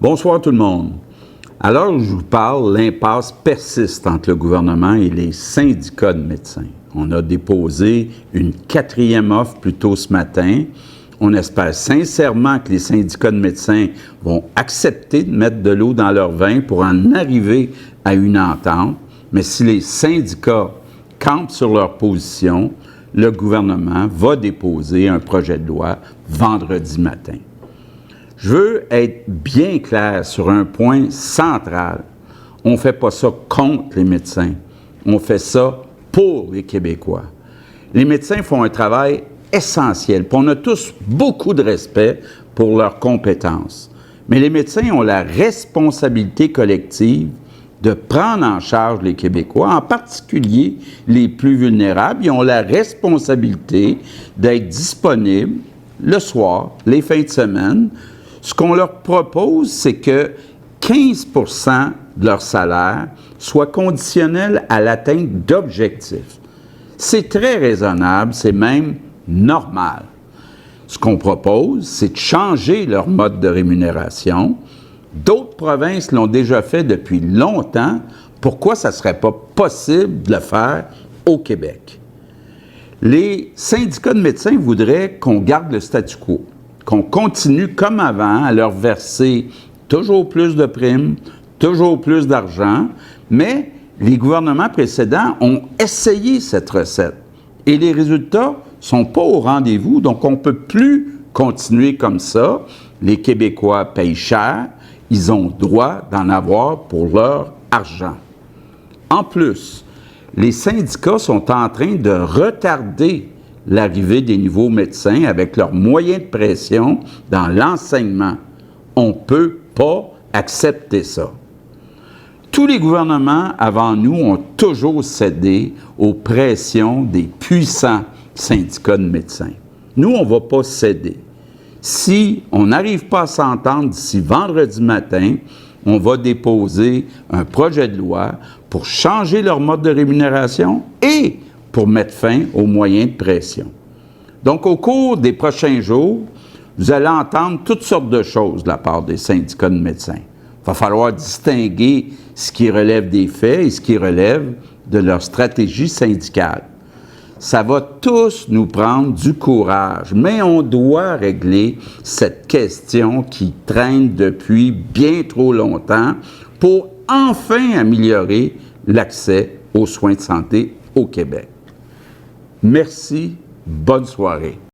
Bonsoir tout le monde. À l'heure où je vous parle, l'impasse persiste entre le gouvernement et les syndicats de médecins. On a déposé une 4e offre plus tôt ce matin. On espère sincèrement que les syndicats de médecins vont accepter de mettre de l'eau dans leur vin pour en arriver à une entente. Mais si les syndicats campent sur leur position, le gouvernement va déposer un projet de loi vendredi matin. Je veux être bien clair sur un point central. On ne fait pas ça contre les médecins. On fait ça pour les Québécois. Les médecins font un travail essentiel. Puis on a tous beaucoup de respect pour leurs compétences. Mais les médecins ont la responsabilité collective de prendre en charge les Québécois, en particulier les plus vulnérables. Ils ont la responsabilité d'être disponibles le soir, les fins de semaine. Ce qu'on leur propose, c'est que 15 % de leur salaire soit conditionnel à l'atteinte d'objectifs. C'est très raisonnable, c'est même normal. Ce qu'on propose, c'est de changer leur mode de rémunération. D'autres provinces l'ont déjà fait depuis longtemps. Pourquoi ça ne serait pas possible de le faire au Québec? Les syndicats de médecins voudraient qu'on garde le statu quo, qu'on continue comme avant à leur verser toujours plus de primes, toujours plus d'argent, mais les gouvernements précédents ont essayé cette recette et les résultats ne sont pas au rendez-vous, donc on ne peut plus continuer comme ça. Les Québécois payent cher, ils ont droit d'en avoir pour leur argent. En plus, les syndicats sont en train de retarder l'arrivée des nouveaux médecins avec leurs moyens de pression dans l'enseignement. On ne peut pas accepter ça. Tous les gouvernements avant nous ont toujours cédé aux pressions des puissants syndicats de médecins. Nous, on ne va pas céder. Si on n'arrive pas à s'entendre d'ici vendredi matin, on va déposer un projet de loi pour changer leur mode de rémunération et pour mettre fin aux moyens de pression. Donc, au cours des prochains jours, vous allez entendre toutes sortes de choses de la part des syndicats de médecins. Il va falloir distinguer ce qui relève des faits et ce qui relève de leur stratégie syndicale. Ça va tous nous prendre du courage, mais on doit régler cette question qui traîne depuis bien trop longtemps pour enfin améliorer l'accès aux soins de santé au Québec. Merci, bonne soirée.